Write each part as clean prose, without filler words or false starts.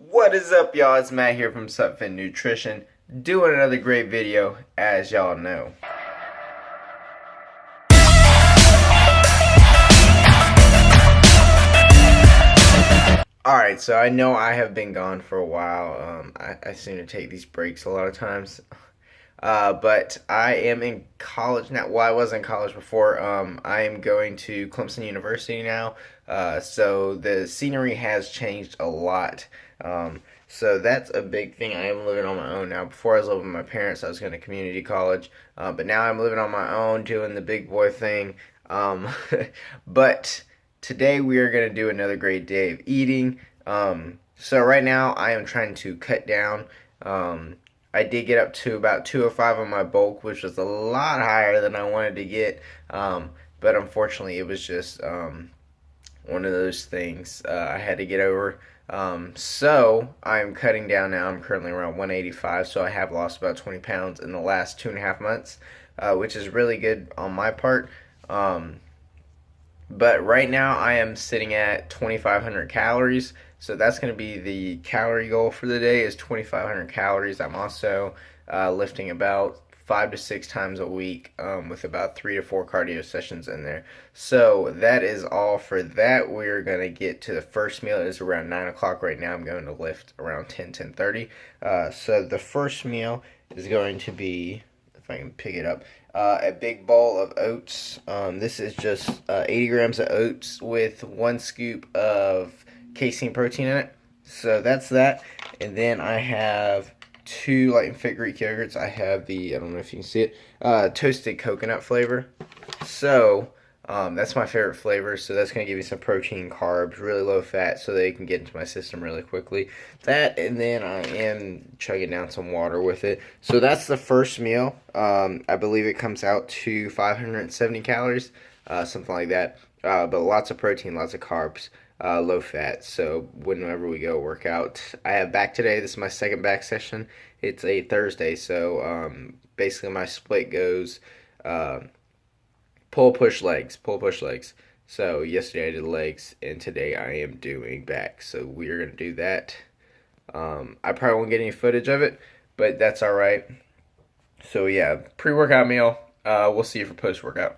What is up, y'all? It's Matt here from SupFit Nutrition, doing another great video, as y'all know. Alright, so I know I have been gone for a while. I seem to take these breaks a lot of times. But I am in college now. Well, I was in college before. I am going to Clemson University now. So the scenery has changed a lot. So that's a big thing. I am living on my own now. Before I was living with my parents, I was going to community college. But now I'm living on my own, doing the big boy thing. But today we are going to do another great day of eating. So right now I am trying to cut down. I did get up to about 205 on my bulk, which was a lot higher than I wanted to get. But unfortunately, it was just one of those things I had to get over. So I'm cutting down now. I'm currently around 185, so I have lost about 20 pounds in the last 2.5 months, which is really good on my part. But right now I am sitting at 2,500 calories. So that's going to be the calorie goal for the day, is 2,500 calories. I'm also lifting about 5 to 6 times a week with about 3 to 4 cardio sessions in there. So that is all for that. We're going to get to the first meal. It is around 9 o'clock right now. I'm going to lift around 10:30. So the first meal is going to be, if I can pick it up, a big bowl of oats. This is just 80 grams of oats with 1 scoop of casein protein in it. So that's that. And then I have 2 Light and Fit Greek yogurts. I have the, I don't know if you can see it, toasted coconut flavor. So that's my favorite flavor. So that's going to give me some protein, carbs, really low fat, so they can get into my system really quickly. That, and then I am chugging down some water with it. So that's the first meal. I believe it comes out to 570 calories, something like that. But lots of protein, lots of carbs. Low fat, so whenever we go work out. I have back today. This is my second back session. It's a Thursday, so basically my split goes pull, push, legs, pull, push, legs. So yesterday I did legs, and today I am doing back. So we are going to do that. I probably won't get any footage of it, but that's alright. So yeah, pre-workout meal. We'll see you for post-workout.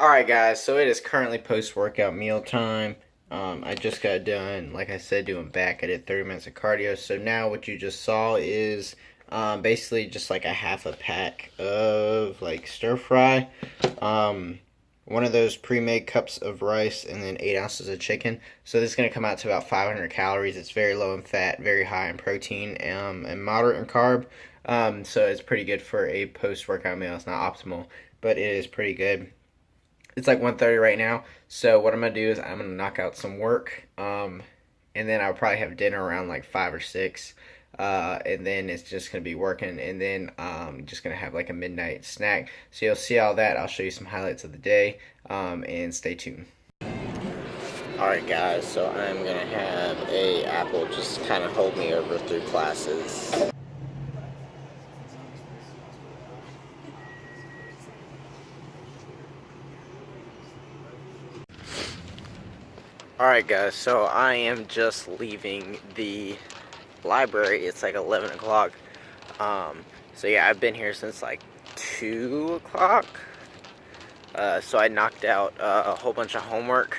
Alright guys, so it is currently post-workout meal time. I just got done, like I said, doing back. I did 30 minutes of cardio. So now what you just saw is basically just like a half a pack of like stir fry. One of those pre-made cups of rice, and then 8 ounces of chicken. So this is going to come out to about 500 calories. It's very low in fat, very high in protein, and moderate in carb. So it's pretty good for a post-workout meal. It's not optimal, but it is pretty good. It's like 1:30 right now, so what I'm going to do is I'm going to knock out some work, and then I'll probably have dinner around like 5 or 6, and then it's just going to be working, and then I'm just going to have like a midnight snack. So you'll see all that. I'll show you some highlights of the day, and stay tuned. Alright guys, so I'm going to have a apple just kind of hold me over through classes. Alright guys, so I am just leaving the library. It's like 11 o'clock. So yeah, I've been here since like 2 o'clock. So I knocked out a whole bunch of homework,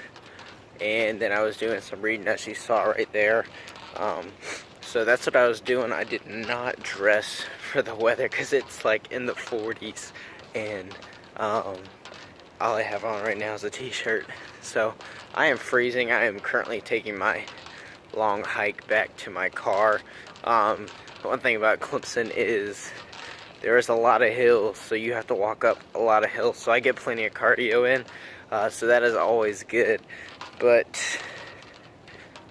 and then I was doing some reading, as you saw right there. So that's what I was doing. I did not dress for the weather because it's like in the 40s, and all I have on right now is a t-shirt. So I am freezing. I am currently taking my long hike back to my car. One thing about Clemson is there is a lot of hills, so you have to walk up a lot of hills. So I get plenty of cardio in, so that is always good. But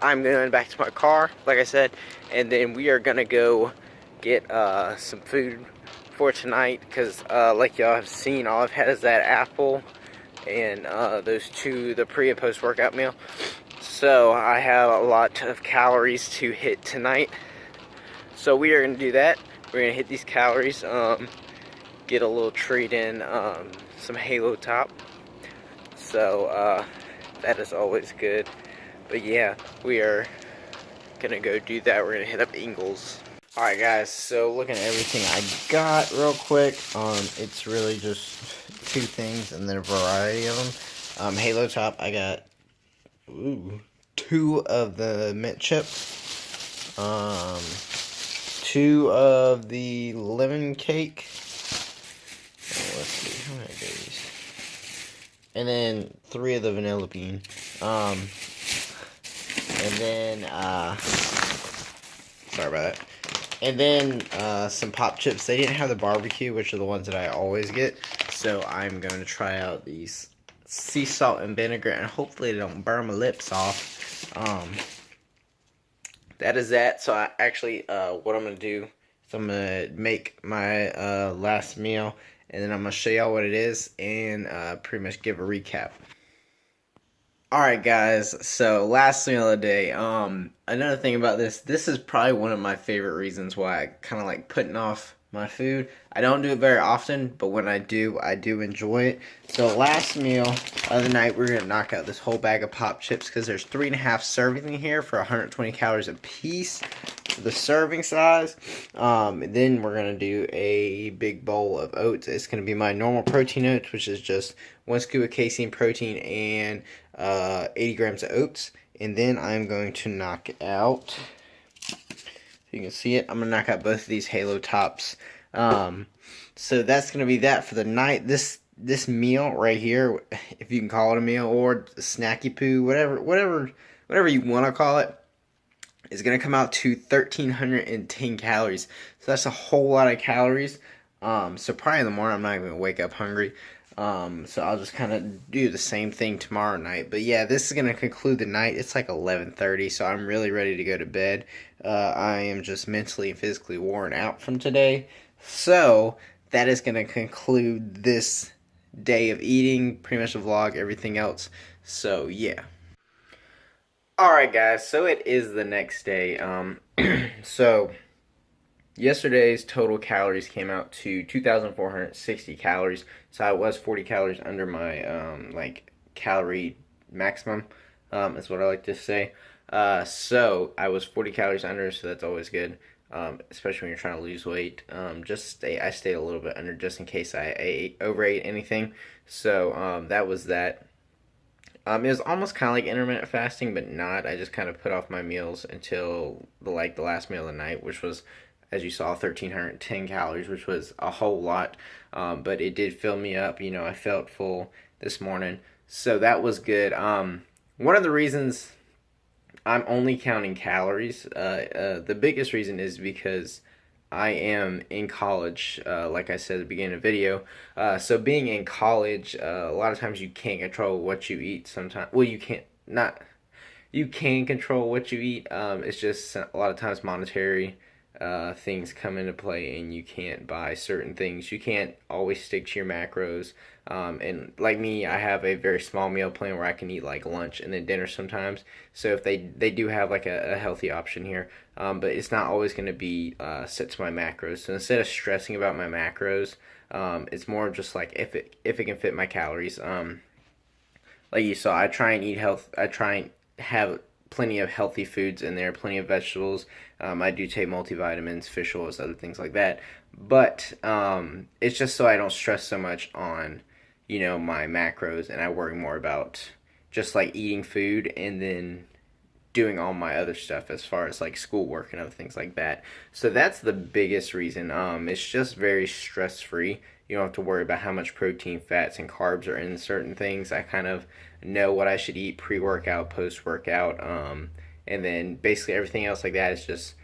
I'm going back to my car, like I said, and then we are gonna go get some food for tonight, because like y'all have seen, all I've had is that apple and those two, the pre and post workout meal. So I have a lot of calories to hit tonight, so we are gonna do that. We're gonna hit these calories, get a little treat in, some Halo Top, so that is always good. But yeah, we are gonna go do that. We're gonna hit up Ingles. Alright guys, so looking at everything I got real quick, it's really just two things and then a variety of them. Halo Top, I got two of the mint chips, two of the lemon cake. Oh, let's see, how many are these? And then three of the vanilla bean. And then, sorry about that. And then, some pop chips. They didn't have the barbecue, which are the ones that I always get. So I'm going to try out these sea salt and vinegar, and hopefully they don't burn my lips off. That is that. So I actually, what I'm going to do is I'm going to make my, last meal, and then I'm going to show y'all what it is, and, pretty much give a recap. Alright guys, so last meal of the day. Another thing about this is probably one of my favorite reasons why I kind of like putting off my food. I don't do it very often, but when I do enjoy it. So last meal of the night, we're going to knock out this whole bag of pop chips, because there's 3.5 servings in here for 120 calories a piece, the serving size. Then we're going to do a big bowl of oats. It's going to be my normal protein oats, which is just 1 scoop of casein protein and 80 grams of oats. And then I'm going to knock out, you can see it, I'm going to knock out both of these Halo Tops. So that's going to be that for the night. This meal right here, if you can call it a meal, or a snacky poo, whatever you want to call it, is going to come out to 1,310 calories. So that's a whole lot of calories. So probably in the morning I'm not even going to wake up hungry. So I'll just kind of do the same thing tomorrow night. But yeah, this is going to conclude the night. It's like 11:30, so I'm really ready to go to bed. I am just mentally and physically worn out from today. So that is going to conclude this day of eating, pretty much the vlog, everything else. So yeah. Alright guys, so it is the next day. So yesterday's total calories came out to 2,460 calories. So I was 40 calories under my like calorie maximum, is what I like to say. So I was 40 calories under, so that's always good. Especially when you're trying to lose weight. I stayed a little bit under just in case I overate anything. So that was that. It was almost kind of like intermittent fasting, but not. I just kind of put off my meals until the last meal of the night, which was, as you saw, 1,310 calories, which was a whole lot. But it did fill me up. You know, I felt full this morning, so that was good. One of the reasons I'm only counting calories, the biggest reason is because I am in college, like I said at the beginning of the video. So being in college, a lot of times you can't control what you eat sometimes. Well, you can control what you eat. It's just a lot of times monetary things come into play, and you can't buy certain things. You can't always stick to your macros. And like me, I have a very small meal plan where I can eat like lunch and then dinner sometimes. So if they do have like a healthy option here, but it's not always going to be set to my macros. So instead of stressing about my macros, it's more just like if it can fit my calories. Like you saw, I try and eat health. I try and have plenty of healthy foods in there, plenty of vegetables. I do take multivitamins, fish oils, other things like that. But it's just so I don't stress so much on, my macros, and I worry more about just like eating food and then doing all my other stuff as far as like schoolwork and other things like that. So that's the biggest reason. It's just very stress free. You don't have to worry about how much protein, fats, and carbs are in certain things. I kind of know what I should eat pre-workout, post-workout, and then basically everything else like that is just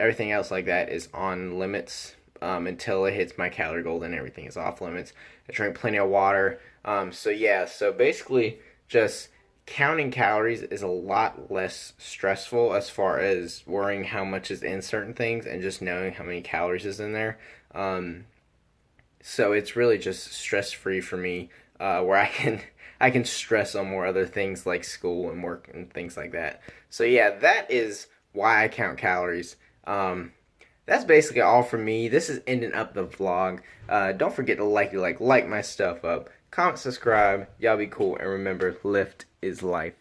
everything else like that is on limits until it hits my calorie goal. Then everything is off limits. I drink plenty of water. So basically just counting calories is a lot less stressful as far as worrying how much is in certain things and just knowing how many calories is in there. Um, so it's really just stress free for me, where I can stress on more other things like school and work and things like that. So yeah, that is why I count calories. That's basically all for me. This is ending up the vlog. Don't forget to like my stuff up, comment, subscribe. Y'all be cool, and remember, lift is life.